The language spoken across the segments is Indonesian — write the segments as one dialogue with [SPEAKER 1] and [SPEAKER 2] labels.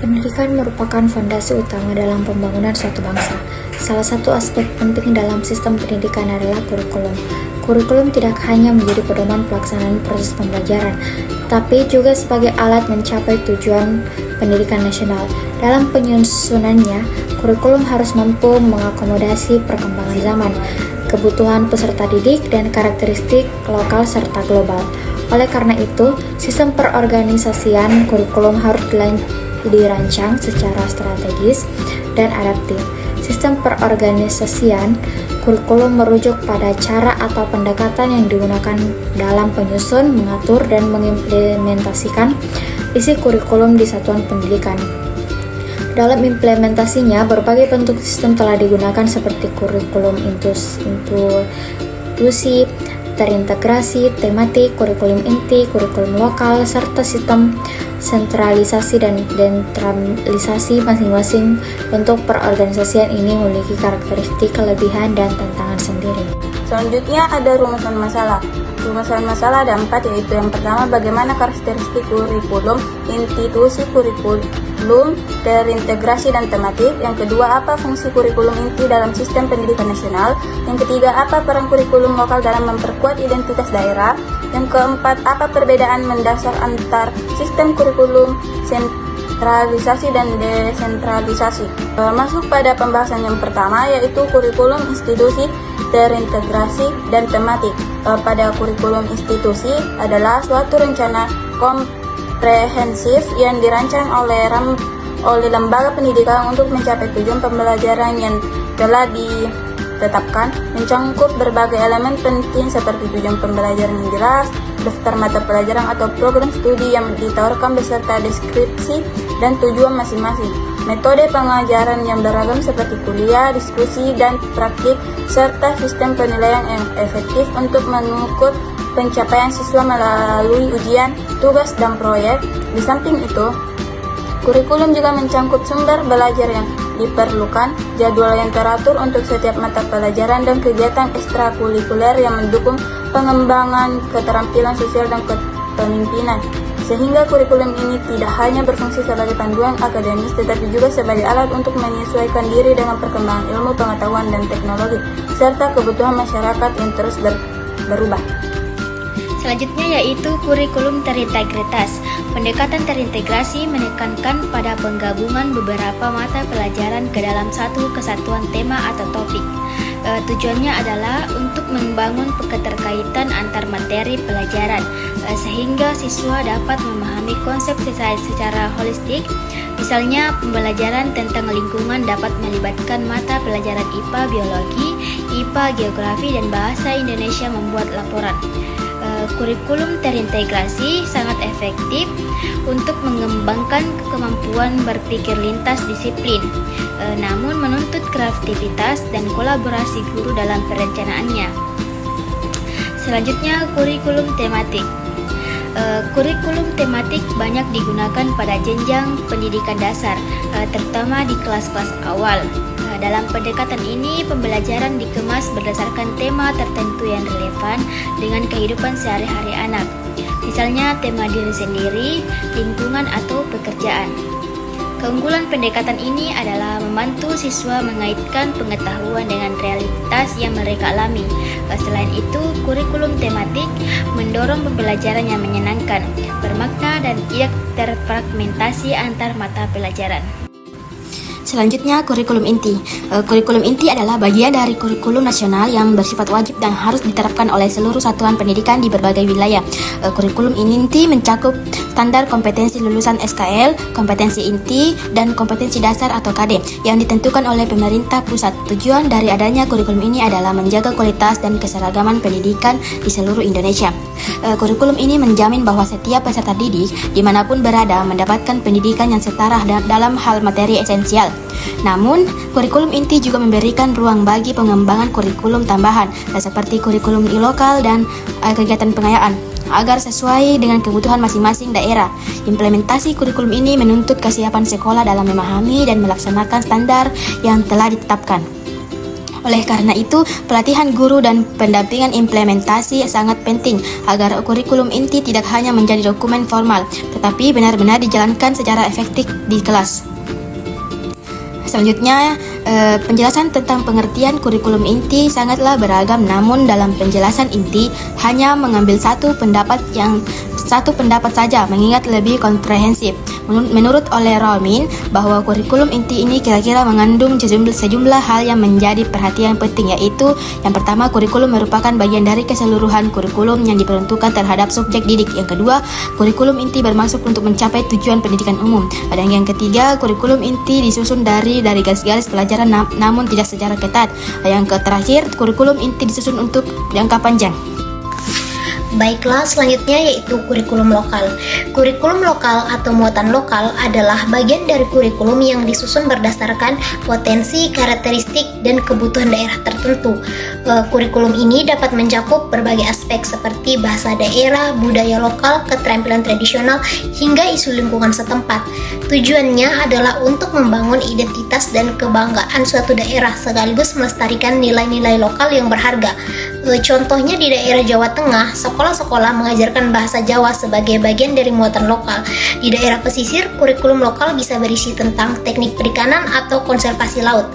[SPEAKER 1] Pendidikan merupakan fondasi utama dalam pembangunan suatu bangsa. Salah satu aspek penting dalam sistem pendidikan adalah kurikulum. Kurikulum tidak hanya menjadi pedoman pelaksanaan proses pembelajaran, tetapi juga sebagai alat mencapai tujuan pendidikan nasional. Dalam penyusunannya, kurikulum harus mampu mengakomodasi perkembangan zaman, kebutuhan peserta didik, dan karakteristik lokal serta global. Oleh karena itu, sistem perorganisasian kurikulum harus dirancang secara strategis dan adaptif. Sistem perorganisasian kurikulum merujuk pada cara atau pendekatan yang digunakan dalam penyusun, mengatur, dan mengimplementasikan isi kurikulum di satuan pendidikan. Dalam implementasinya, berbagai bentuk sistem telah digunakan seperti kurikulum inklusif, terintegrasi, tematik, kurikulum inti, kurikulum lokal, serta sistem sentralisasi dan desentralisasi. Masing-masing bentuk perorganisasian ini memiliki karakteristik, kelebihan, dan tantangan sendiri.
[SPEAKER 2] Selanjutnya ada rumusan masalah. Rumusan masalah ada 4, yaitu yang pertama, bagaimana karakteristik kurikulum, institusi kurikulum, terintegrasi dan tematik. Yang kedua, apa fungsi kurikulum inti dalam sistem pendidikan nasional. Yang ketiga, apa peran kurikulum lokal dalam memperkuat identitas daerah. Yang keempat, apa perbedaan mendasar antar sistem kurikulum sentralisasi dan desentralisasi. Masuk pada pembahasan yang pertama, yaitu kurikulum institusi, terintegrasi, dan tematik. Pada kurikulum institusi adalah suatu rencana komprehensif yang dirancang oleh lembaga pendidikan untuk mencapai tujuan pembelajaran yang telah ditetapkan, mencangkup berbagai elemen penting seperti tujuan pembelajaran yang jelas, daftar mata pelajaran atau program studi yang ditawarkan beserta deskripsi dan tujuan masing-masing, metode pengajaran yang beragam seperti kuliah, diskusi, dan praktik, serta sistem penilaian yang efektif untuk mengukur pencapaian siswa melalui ujian, tugas, dan proyek. Di samping itu, kurikulum juga mencangkup sumber belajar yang diperlukan, jadwal yang teratur untuk setiap mata pelajaran, dan kegiatan ekstrakurikuler yang mendukung pengembangan keterampilan sosial dan kepemimpinan. Sehingga kurikulum ini tidak hanya berfungsi sebagai panduan akademis, tetapi juga sebagai alat untuk menyesuaikan diri dengan perkembangan ilmu, pengetahuan, dan teknologi, serta kebutuhan masyarakat yang terus berubah.
[SPEAKER 3] Selanjutnya yaitu kurikulum terintegritas. Pendekatan terintegrasi menekankan pada penggabungan beberapa mata pelajaran ke dalam satu kesatuan tema atau topik. Tujuannya adalah untuk membangun keterkaitan antar materi pelajaran, sehingga siswa dapat memahami konsep secara holistik. Misalnya, pembelajaran tentang lingkungan dapat melibatkan mata pelajaran IPA Biologi, IPA Geografi, dan Bahasa Indonesia membuat laporan. Kurikulum terintegrasi sangat efektif untuk mengembangkan kemampuan berpikir lintas disiplin, namun menuntut kreativitas dan kolaborasi guru dalam perencanaannya. Selanjutnya, kurikulum tematik. Kurikulum tematik banyak digunakan pada jenjang pendidikan dasar, terutama di kelas-kelas awal. Dalam pendekatan ini, pembelajaran dikemas berdasarkan tema tertentu yang relevan dengan kehidupan sehari-hari anak. Misalnya tema diri sendiri, lingkungan, atau pekerjaan. Keunggulan pendekatan ini adalah membantu siswa mengaitkan pengetahuan dengan realitas yang mereka alami. Selain itu, kurikulum tematik mendorong pembelajaran yang menyenangkan, bermakna, dan tidak terfragmentasi antar mata pelajaran.
[SPEAKER 4] Selanjutnya, kurikulum inti. Kurikulum inti adalah bagian dari kurikulum nasional yang bersifat wajib dan harus diterapkan oleh seluruh satuan pendidikan di berbagai wilayah. Kurikulum inti mencakup standar kompetensi lulusan SKL, kompetensi inti, dan kompetensi dasar atau KD yang ditentukan oleh pemerintah pusat. Tujuan dari adanya kurikulum ini adalah menjaga kualitas dan keseragaman pendidikan di seluruh Indonesia. Kurikulum ini menjamin bahwa setiap peserta didik dimanapun berada mendapatkan pendidikan yang setara dalam hal materi esensial. Namun, kurikulum inti juga memberikan ruang bagi pengembangan kurikulum tambahan seperti kurikulum lokal dan kegiatan pengayaan agar sesuai dengan kebutuhan masing-masing daerah. Implementasi kurikulum ini menuntut kesiapan sekolah dalam memahami dan melaksanakan standar yang telah ditetapkan. Oleh karena itu, pelatihan guru dan pendampingan implementasi sangat penting agar kurikulum inti tidak hanya menjadi dokumen formal, tetapi benar-benar dijalankan secara efektif di kelas. Selanjutnya, penjelasan tentang pengertian kurikulum inti sangatlah beragam, namun dalam penjelasan inti hanya mengambil satu pendapat saja, mengingat lebih komprehensif. Menurut oleh Rolmin, bahwa kurikulum inti ini kira-kira mengandung sejumlah hal yang menjadi perhatian penting, yaitu yang pertama, kurikulum merupakan bagian dari keseluruhan kurikulum yang diperuntukkan terhadap subjek didik. Yang kedua, kurikulum inti bermaksud untuk mencapai tujuan pendidikan umum. Dan yang ketiga, kurikulum inti disusun dari garis-garis pelajaran namun tidak secara ketat. Yang terakhir, kurikulum inti disusun untuk jangka panjang.
[SPEAKER 5] Baiklah, selanjutnya yaitu kurikulum lokal. Kurikulum lokal atau muatan lokal adalah bagian dari kurikulum yang disusun berdasarkan potensi, karakteristik, dan kebutuhan daerah tertentu. Kurikulum ini dapat mencakup berbagai aspek seperti bahasa daerah, budaya lokal, keterampilan tradisional, hingga isu lingkungan setempat. Tujuannya adalah untuk membangun identitas dan kebanggaan suatu daerah sekaligus melestarikan nilai-nilai lokal yang berharga. Contohnya di daerah Jawa Tengah, sekolah-sekolah mengajarkan bahasa Jawa sebagai bagian dari muatan lokal. Di daerah pesisir, kurikulum lokal bisa berisi tentang teknik perikanan atau konservasi laut.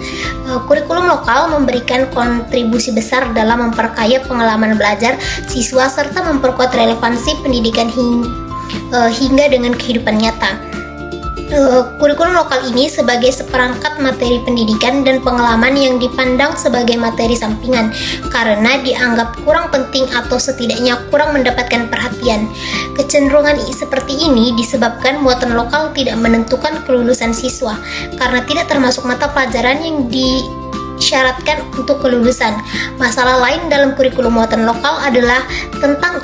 [SPEAKER 5] Kurikulum lokal memberikan kontribusi besar dalam memperkaya pengalaman belajar siswa serta memperkuat relevansi pendidikan hingga dengan kehidupan nyata. Kurikulum lokal ini sebagai seperangkat materi pendidikan dan pengalaman yang dipandang sebagai materi sampingan karena dianggap kurang penting atau setidaknya kurang mendapatkan perhatian. Kecenderungan seperti ini disebabkan muatan lokal tidak menentukan kelulusan siswa karena tidak termasuk mata pelajaran yang disyaratkan untuk kelulusan. Masalah lain dalam kurikulum muatan lokal adalah tentang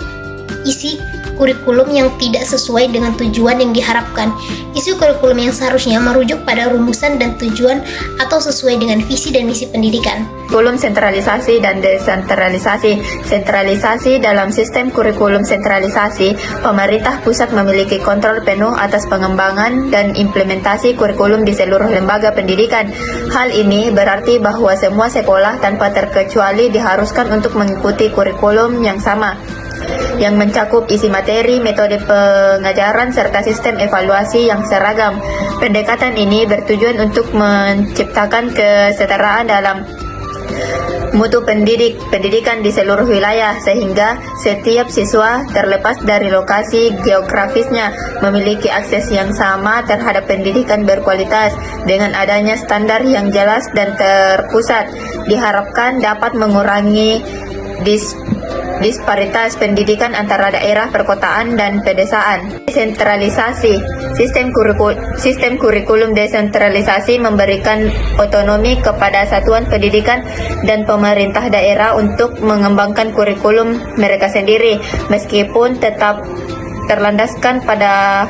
[SPEAKER 5] isi kurikulum yang tidak sesuai dengan tujuan yang diharapkan. Isi kurikulum yang seharusnya merujuk pada rumusan dan tujuan atau sesuai dengan visi dan misi pendidikan.
[SPEAKER 2] Kurikulum sentralisasi dan desentralisasi. Sentralisasi dalam sistem kurikulum sentralisasi, pemerintah pusat memiliki kontrol penuh atas pengembangan dan implementasi kurikulum di seluruh lembaga pendidikan. Hal ini berarti bahwa semua sekolah tanpa terkecuali diharuskan untuk mengikuti kurikulum yang sama, yang mencakup isi materi, metode pengajaran, serta sistem evaluasi yang seragam. Pendekatan ini bertujuan untuk menciptakan kesetaraan dalam mutu pendidikan di seluruh wilayah, sehingga setiap siswa, terlepas dari lokasi geografisnya, memiliki akses yang sama terhadap pendidikan berkualitas. Dengan adanya standar yang jelas dan terpusat, diharapkan dapat mengurangi disparitas pendidikan antara daerah perkotaan dan pedesaan. Desentralisasi. Sistem kurikulum desentralisasi memberikan otonomi kepada satuan pendidikan dan pemerintah daerah untuk mengembangkan kurikulum mereka sendiri, meskipun tetap terlandaskan pada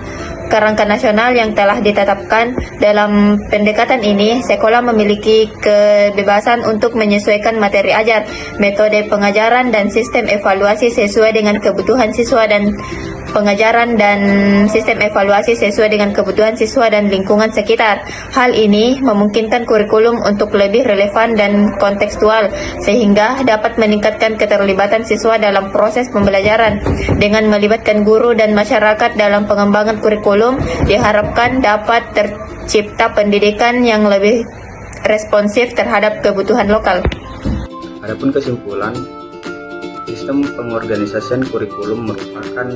[SPEAKER 2] kerangka nasional yang telah ditetapkan. Dalam pendekatan ini, sekolah memiliki kebebasan untuk menyesuaikan materi ajar, metode pengajaran, dan sistem evaluasi sesuai dengan kebutuhan siswa dan lingkungan sekitar. Hal ini memungkinkan kurikulum untuk lebih relevan dan kontekstual, sehingga dapat meningkatkan keterlibatan siswa dalam proses pembelajaran. Dengan melibatkan guru dan masyarakat dalam pengembangan kurikulum, diharapkan dapat tercipta pendidikan yang lebih responsif terhadap kebutuhan lokal.
[SPEAKER 6] Adapun kesimpulan, sistem pengorganisasian kurikulum merupakan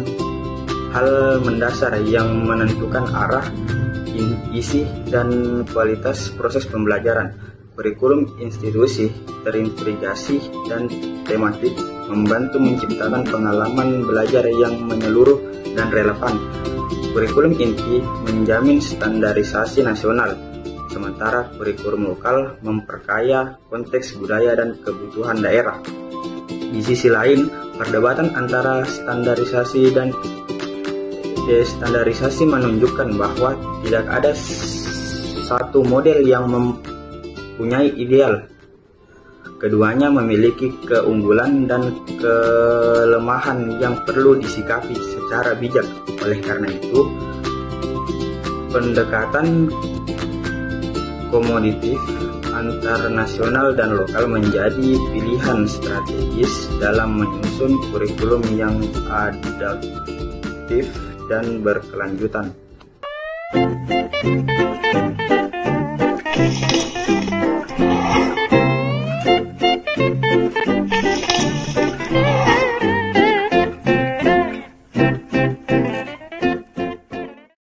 [SPEAKER 6] hal mendasar yang menentukan arah, isi, dan kualitas proses pembelajaran. Kurikulum institusi terintegrasi dan tematik membantu menciptakan pengalaman belajar yang menyeluruh dan relevan. Kurikulum inti menjamin standarisasi nasional, sementara kurikulum lokal memperkaya konteks budaya dan kebutuhan daerah. Di sisi lain, perdebatan antara standarisasi dan destandarisasi menunjukkan bahwa tidak ada satu model yang mempunyai ideal. Keduanya memiliki keunggulan dan kelemahan yang perlu disikapi secara bijak. Oleh karena itu, pendekatan komoditif antar nasional dan lokal menjadi pilihan strategis dalam menyusun kurikulum yang adaptif dan berkelanjutan.